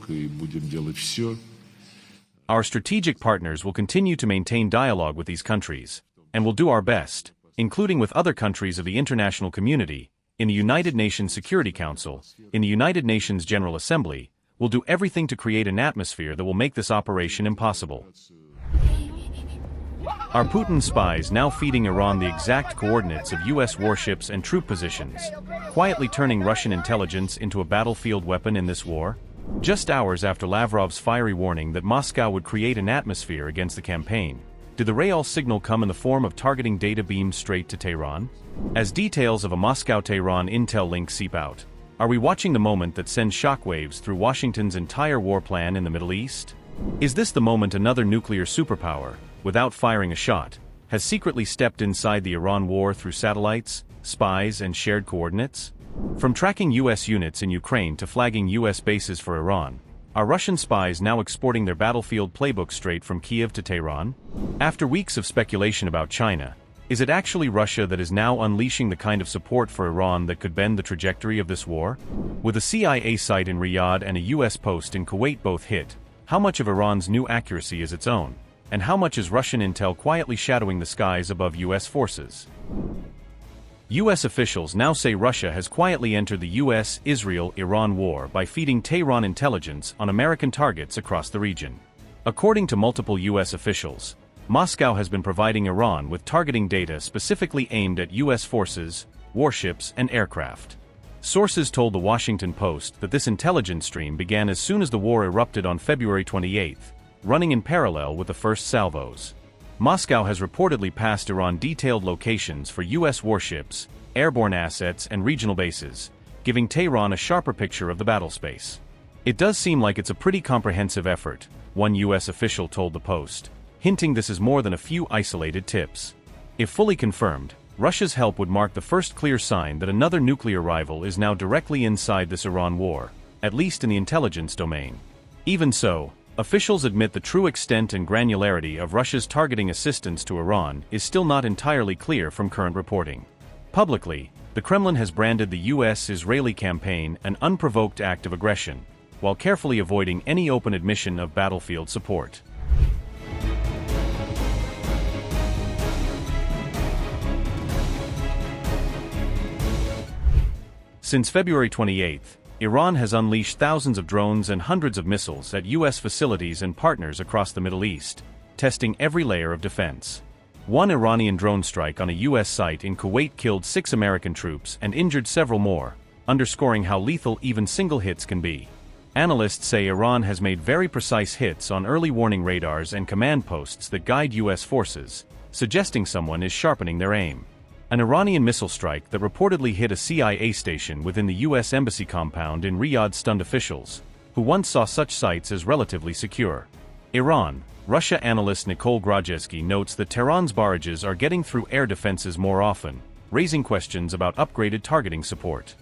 и будем делать все. Our strategic partners will continue to maintain dialogue with these countries, and will do our best, including with other countries of the international community, in the United Nations Security Council, in the United Nations General Assembly, will do everything to create an atmosphere that will make this operation impossible. Are Putin's spies now feeding Iran the exact coordinates of U.S. warships and troop positions, quietly turning Russian intelligence into a battlefield weapon in this war? Just hours after Lavrov's fiery warning that Moscow would create an atmosphere against the campaign, did the Rayal signal come in the form of targeting data beamed straight to Tehran? As details of a Moscow-Tehran intel link seep out, are we watching the moment that sends shockwaves through Washington's entire war plan in the Middle East? Is this the moment another nuclear superpower, without firing a shot, has secretly stepped inside the Iran war through satellites, spies, and shared coordinates? From tracking U.S. units in Ukraine to flagging U.S. bases for Iran, are Russian spies now exporting their battlefield playbook straight from Kiev to Tehran? After weeks of speculation about China, is it actually Russia that is now unleashing the kind of support for Iran that could bend the trajectory of this war? With a CIA site in Riyadh and a U.S. post in Kuwait both hit, how much of Iran's new accuracy is its own? And how much is Russian intel quietly shadowing the skies above U.S. forces? U.S. officials now say Russia has quietly entered the U.S.-Israel-Iran war by feeding Tehran intelligence on American targets across the region. According to multiple U.S. officials, Moscow has been providing Iran with targeting data specifically aimed at U.S. forces, warships, and aircraft. Sources told the Washington Post that this intelligence stream began as soon as the war erupted on February 28, running in parallel with the first salvos. Moscow has reportedly passed Iran detailed locations for U.S. warships, airborne assets, and regional bases, giving Tehran a sharper picture of the battlespace. It does seem like it's a pretty comprehensive effort, one U.S. official told the Post, hinting this is more than a few isolated tips. If fully confirmed, Russia's help would mark the first clear sign that another nuclear rival is now directly inside this Iran war, at least in the intelligence domain. Even so, officials admit the true extent and granularity of Russia's targeting assistance to Iran is still not entirely clear from current reporting. Publicly, the Kremlin has branded the U.S.-Israeli campaign an unprovoked act of aggression, while carefully avoiding any open admission of battlefield support. Since February 28, Iran has unleashed thousands of drones and hundreds of missiles at U.S. facilities and partners across the Middle East, testing every layer of defense. One Iranian drone strike on a U.S. site in Kuwait killed 6 American troops and injured several more, underscoring how lethal even single hits can be. Analysts say Iran has made very precise hits on early warning radars and command posts that guide U.S. forces, suggesting someone is sharpening their aim. An Iranian missile strike that reportedly hit a CIA station within the U.S. Embassy compound in Riyadh stunned officials, who once saw such sites as relatively secure. Iran, Russia analyst Nicole Grajewski notes that Tehran's barrages are getting through air defenses more often, raising questions about upgraded targeting support.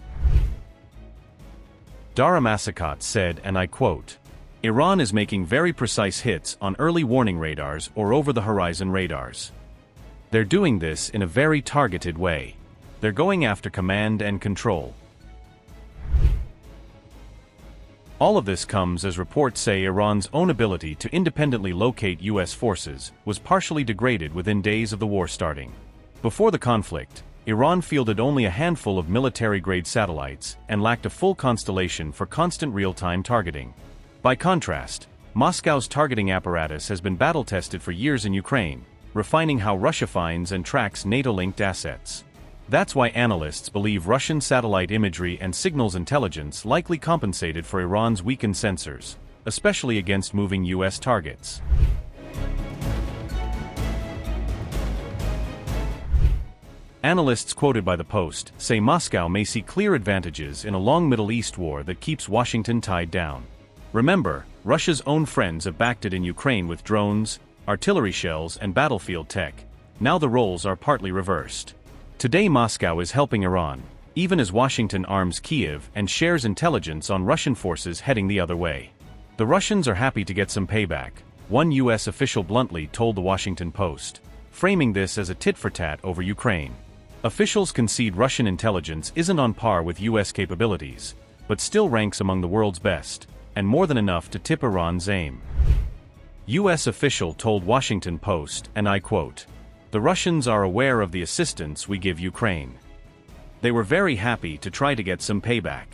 Dara Massakat said, and I quote, "Iran is making very precise hits on early warning radars or over-the-horizon radars. They're doing this in a very targeted way. They're going after command and control." All of this comes as reports say Iran's own ability to independently locate U.S. forces was partially degraded within days of the war starting. Before the conflict, Iran fielded only a handful of military-grade satellites and lacked a full constellation for constant real-time targeting. By contrast, Moscow's targeting apparatus has been battle-tested for years in Ukraine, refining how Russia finds and tracks NATO-linked assets. That's why analysts believe Russian satellite imagery and signals intelligence likely compensated for Iran's weakened sensors, especially against moving U.S. targets. Analysts quoted by the Post say Moscow may see clear advantages in a long Middle East war that keeps Washington tied down. Remember, Russia's own friends have backed it in Ukraine with drones, artillery shells, and battlefield tech. Now the roles are partly reversed. Today Moscow is helping Iran, even as Washington arms Kiev and shares intelligence on Russian forces heading the other way. The Russians are happy to get some payback, one U.S. official bluntly told the Washington Post, framing this as a tit-for-tat over Ukraine. Officials concede Russian intelligence isn't on par with U.S. capabilities, but still ranks among the world's best, and more than enough to tip Iran's aim. U.S. official told Washington Post, and I quote, "The Russians are aware of the assistance we give Ukraine. They were very happy to try to get some payback."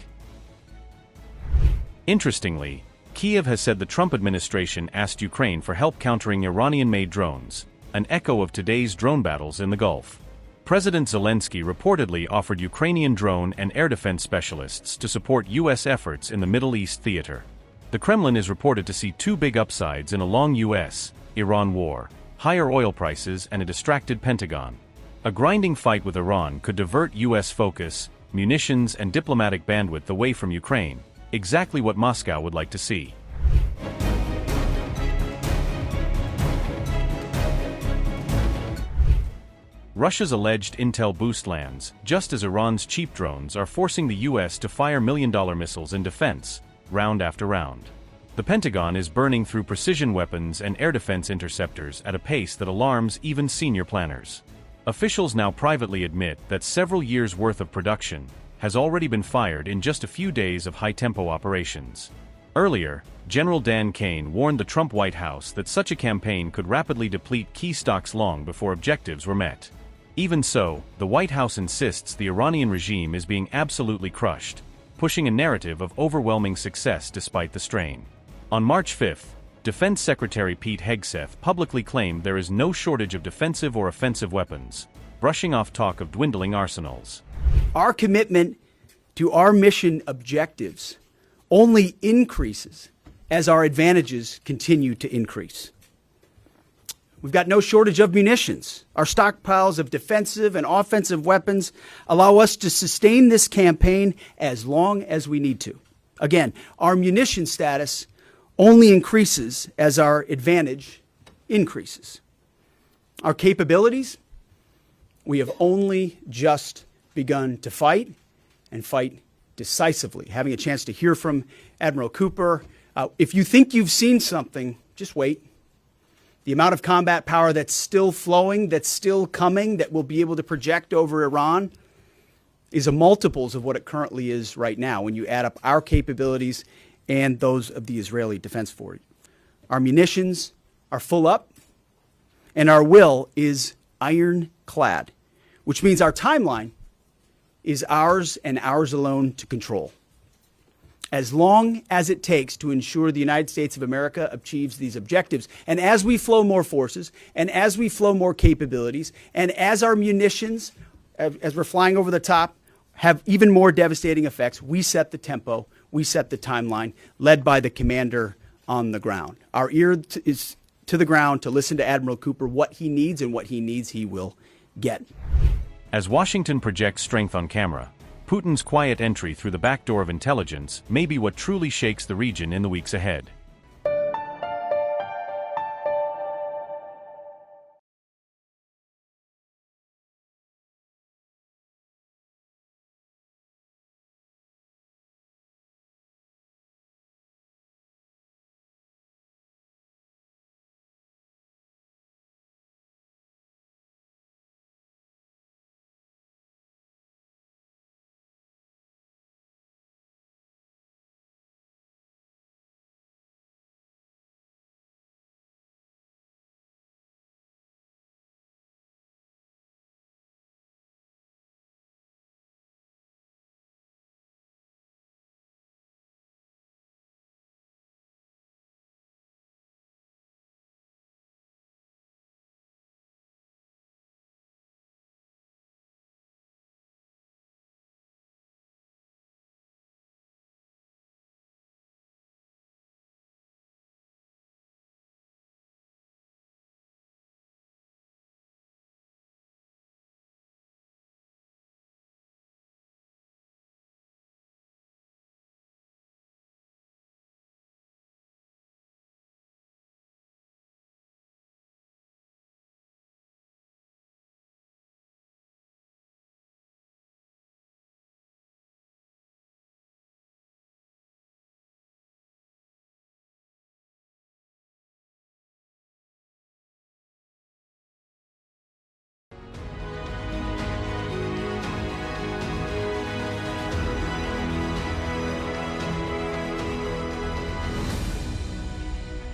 Interestingly, Kyiv has said the Trump administration asked Ukraine for help countering Iranian-made drones, an echo of today's drone battles in the Gulf. President Zelensky reportedly offered Ukrainian drone and air defense specialists to support U.S. efforts in the Middle East theater. The Kremlin is reported to see two big upsides in a long U.S.-Iran war: higher oil prices and a distracted Pentagon. A grinding fight with Iran could divert U.S. focus, munitions and diplomatic bandwidth away from Ukraine, exactly what Moscow would like to see. Russia's alleged intel boost lands, just as Iran's cheap drones are forcing the U.S. to fire million-dollar missiles in defense, round after round. The Pentagon is burning through precision weapons and air defense interceptors at a pace that alarms even senior planners. Officials now privately admit that several years' worth of production has already been fired in just a few days of high-tempo operations. Earlier, General Dan Kane warned the Trump White House that such a campaign could rapidly deplete key stocks long before objectives were met. Even so, the White House insists the Iranian regime is being absolutely crushed, pushing a narrative of overwhelming success despite the strain. On March 5th, Defense Secretary Pete Hegseth publicly claimed there is no shortage of defensive or offensive weapons, brushing off talk of dwindling arsenals. Our commitment to our mission objectives only increases as our advantages continue to increase. We've got no shortage of munitions. Our stockpiles of defensive and offensive weapons allow us to sustain this campaign as long as we need to. Again, our munition status only increases as our advantage increases. Our capabilities, we have only just begun to fight, and fight decisively. Having a chance to hear from Admiral Cooper. If you think you've seen something, just wait. The amount of combat power that's still flowing, that's still coming, that we'll be able to project over Iran is a multiples of what it currently is right now when you add up our capabilities and those of the Israeli Defense Force. Our munitions are full up, and our will is ironclad, which means our timeline is ours and ours alone to control. As long as it takes to ensure the United States of America achieves these objectives. And as we flow more forces, and as we flow more capabilities, and as our munitions, as we're flying over the top, have even more devastating effects, we set the tempo, we set the timeline, led by the commander on the ground. Our ear is to the ground to listen to Admiral Cooper. What he needs and what he needs, he will get. As Washington projects strength on camera, Putin's quiet entry through the back door of intelligence may be what truly shakes the region in the weeks ahead.